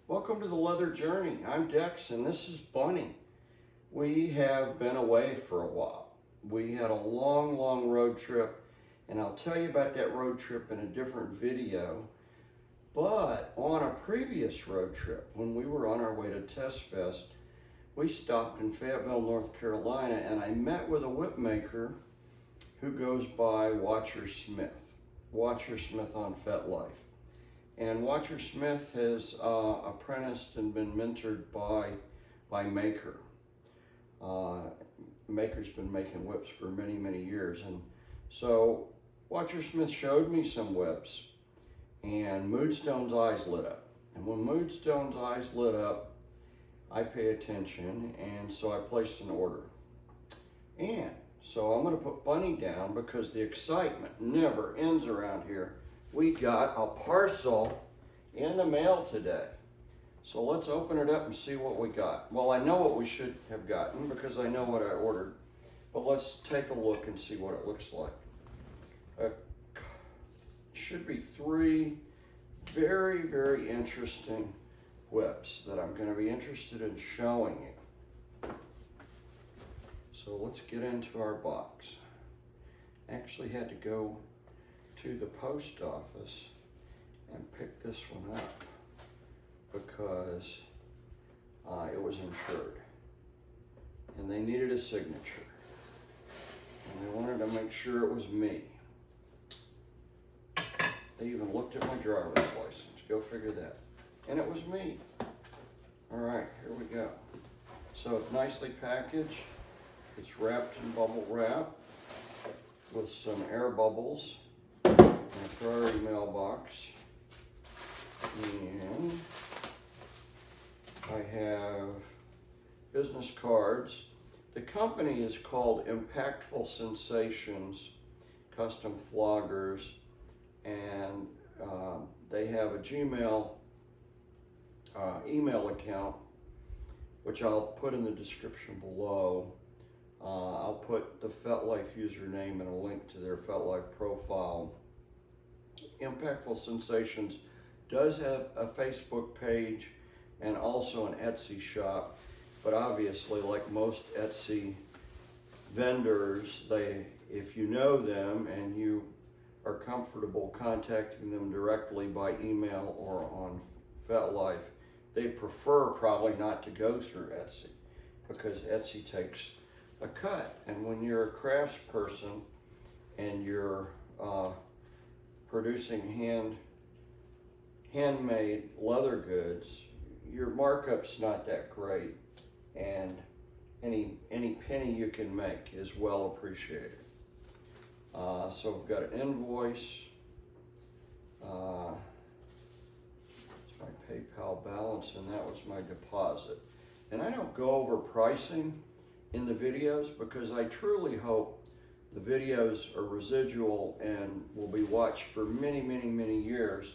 Welcome to the Leather Journey. I'm Dex and this is Bunny. We have been away for a while. We had a long road trip, and I'll tell you about that road trip in a different video. But on a previous road trip, when we were on our way to Test Fest, we stopped in Fayetteville, North Carolina, and I met with a whip maker who goes by WatcherSmith on Fetlife. And WatcherSmith has apprenticed and been mentored by Maker. Maker's been making whips for many years. And so WatcherSmith showed me some whips, and Moodstone's eyes lit up. And when Moodstone's eyes lit up, I pay attention, and so I placed an order. And so I'm gonna put Bunny down because the excitement never ends around here. We got a parcel in the mail today. So let's open it up and see what we got. Well, I know what we should have gotten because I know what I ordered, but let's take a look and see what it looks like. Should be three very interesting whips that I'm going to be interested in showing you. So let's get into our box. Actually had to go to the post office and pick this one up because it was insured and they needed a signature and they wanted to make sure it was me. They even looked at my driver's license, go figure that, and it was me. All right, here we go. So it's nicely packaged. It's wrapped in bubble wrap with some air bubbles in a priority mailbox. And I have business cards. The company is called Impactful Sensations, Custom Floggers, and they have a Gmail email account, which I'll put in the description below. I'll put the Fetlife username and a link to their Fetlife profile. Impactful Sensations does have a Facebook page and also an Etsy shop, but obviously, like most Etsy vendors, if you know them and you are comfortable contacting them directly by email or on Fetlife, they prefer probably not to go through Etsy because Etsy takes a cut. And when you're a crafts person and you're producing handmade leather goods, your markup's not that great, and any penny you can make is well appreciated. So we've got an invoice. It's my PayPal balance, and that was my deposit. And I don't go over pricing in the videos because I truly hope the videos are residual and will be watched for many years.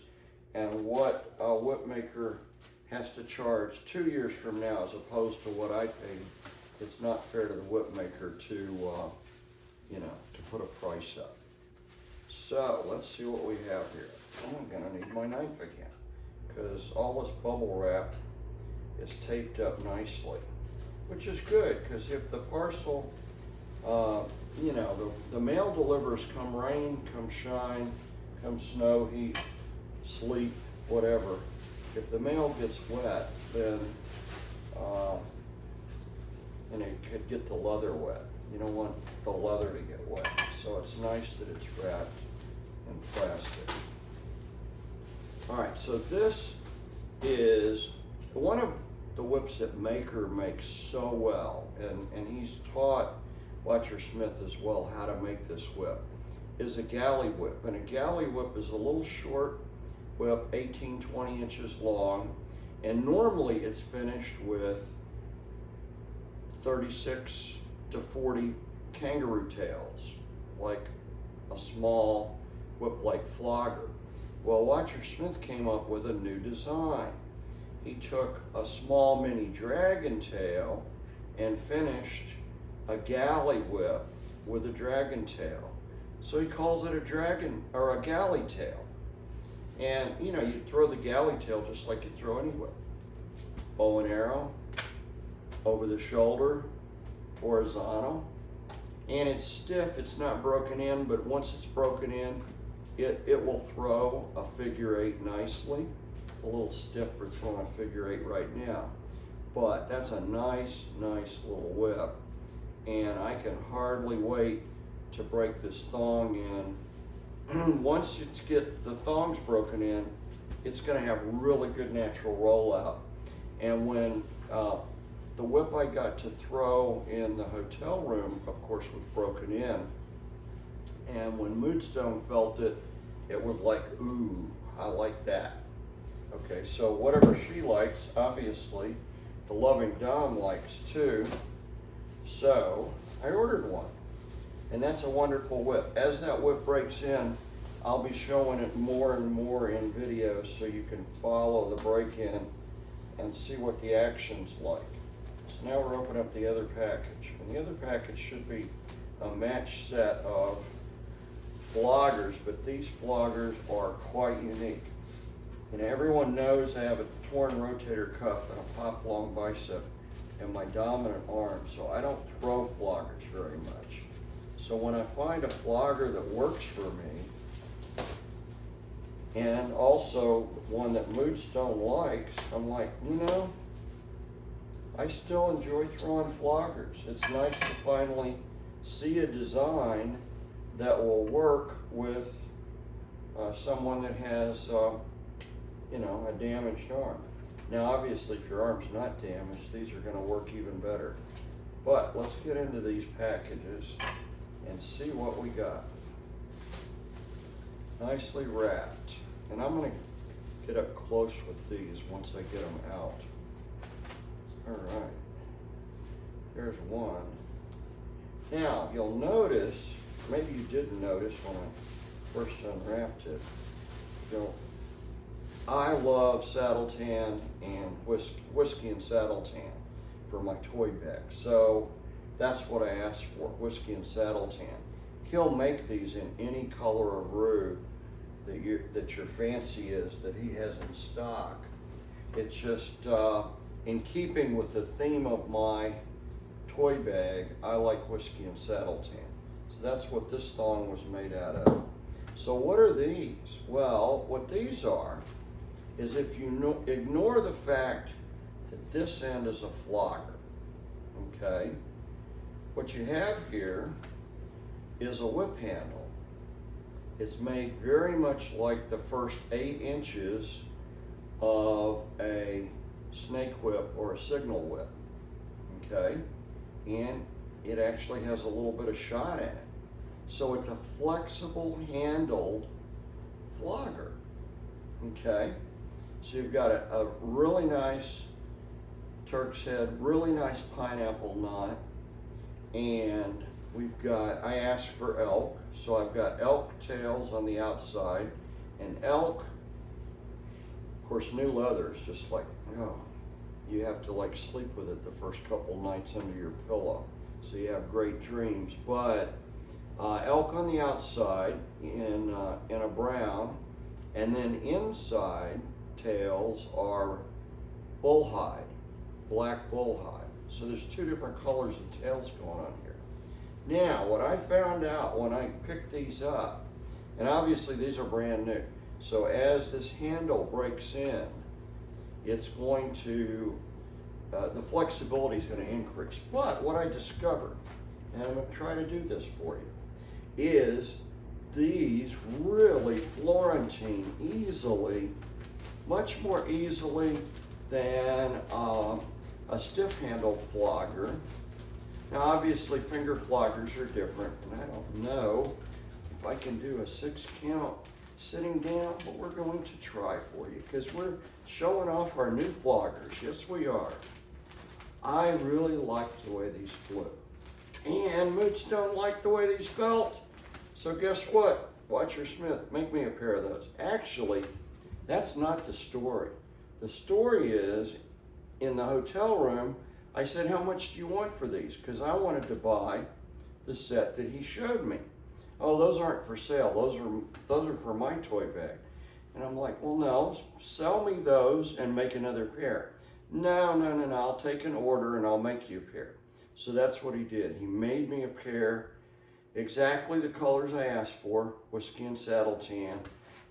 And what a whip maker has to charge 2 years from now as opposed to what I paid, it's not fair to the whip maker to put a price up. So let's see what we have here. I'm gonna need my knife again because all this bubble wrap is taped up nicely, which is good because if the parcel, the mail delivers come rain, come shine, come snow, heat, sleet, whatever. If the mail gets wet, then and it could get the leather wet. You don't want the leather to get wet. So it's nice that it's wrapped in plastic. All right, so this is one of the whips that Maker makes so well, and he's taught WatcherSmith as well how to make this whip, is a galley whip. And a galley whip is a little short whip, 18-20 inches long, and normally it's finished with 36 to 40 kangaroo tails, like a small whip like Flogger. Well, WatcherSmith came up with a new design. He took a small mini dragontail and finished a galley whip with a dragontail. So he calls it a GalleyTail. And you throw the GalleyTail just like you throw any whip. bow and arrow, over the shoulder, horizontal. And it's stiff, it's not broken in, but once it's broken in, it will throw a figure eight nicely. A little stiff for throwing a figure eight right now. But that's a nice little whip. And I can hardly wait to break this thong in. Once you get the thongs broken in, it's gonna have really good natural rollout. And when the whip I got to throw in the hotel room, of course, was broken in. And when Moodstone felt it, it was like, ooh, I like that. Okay, so whatever she likes, obviously, the loving Dom likes too. So I ordered one, and that's a wonderful whip. As that whip breaks in, I'll be showing it more and more in videos so you can follow the break-in and see what the action's like. So now we're opening up the other package. And the other package should be a match set of Floggers, but these Floggers are quite unique. And everyone knows I have a torn rotator cuff and a pop-long bicep in my dominant arm, so I don't throw Floggers very much. So when I find a Flogger that works for me, and also one that Moodstone likes, I'm like, you know, I still enjoy throwing Floggers. It's nice to finally see a design that will work with someone that has, you know, a damaged arm. Now, obviously, if your arm's not damaged, these are gonna work even better. But let's get into these packages and see what we got. Nicely wrapped. And I'm gonna get up close with these once I get them out. All right, there's one. Now, you'll notice, maybe you didn't notice when I first unwrapped it, you know, I love saddletan and whiskey and saddletan for my toy bag. So that's what I asked for, whiskey and saddletan. He'll make these in any color of rue that your fancy is, that he has in stock. It's just in keeping with the theme of my toy bag, I like whiskey and saddletan. So that's what this thong was made out of. So what are these? Well, what these are is, if you ignore the fact that this end is a flogger, okay? What you have here is a whip handle. It's made very much like the first 8 inches of a snake whip or a signal whip, okay? And it actually has a little bit of shot in it. So it's a flexible handled flogger, okay? So you've got a really nice Turk's head, really nice pineapple knot, and we've got, I asked for elk, so I've got elk tails on the outside, and elk, of course, new leather is just like, oh, you have to like sleep with it the first couple nights under your pillow, so you have great dreams. But elk on the outside in a brown, and then inside tails are bullhide, black bullhide. So there's 2 different colors of tails going on here. Now, what I found out when I picked these up, and obviously these are brand new, so as this handle breaks in, it's going to, the flexibility is going to increase. But what I discovered, and I'm going to try to do this for you, is these really Florentine easily, much more easily than a stiff-handled flogger. Now, obviously, finger floggers are different, and I don't know if I can do a 6 count sitting down, but we're going to try for you because we're showing off our new floggers. Yes, we are. I really liked the way these flew, and Moodstone liked the way these felt. So guess what? WatcherSmith, make me a pair of those. Actually, that's not the story. The story is, in the hotel room, I said, how much do you want for these? Because I wanted to buy the set that he showed me. Oh, those aren't for sale. Those are for my toy bag. And I'm like, well, no, sell me those and make another pair. no, no, no, no, I'll take an order and I'll make you a pair. So that's what he did. He made me a pair, exactly the colors I asked for, whiskey and saddletan,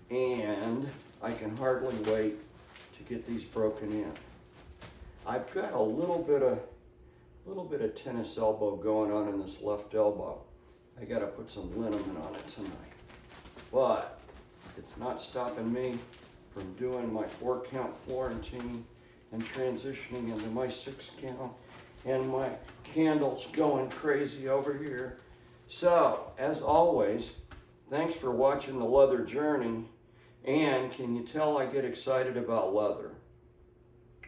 and I can hardly wait to get these broken in. I've got a little bit of tennis elbow going on in this left elbow. I gotta put some liniment on it tonight. But it's not stopping me from doing my 4-count Florentine and transitioning into my 6-count, and my candle's going crazy over here. So, as always, thanks for watching the leather journey. And can you tell I get excited about leather?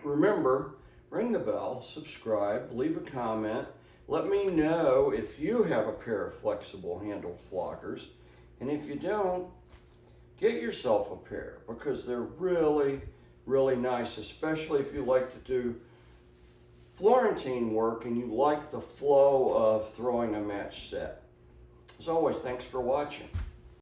Remember, ring the bell, subscribe, leave a comment. Let me know if you have a pair of flexible handled floggers. And if you don't, get yourself a pair, because they're really, really nice, especially if you like to do Florentine work and you like the flow of throwing a match set. As always, thanks for watching.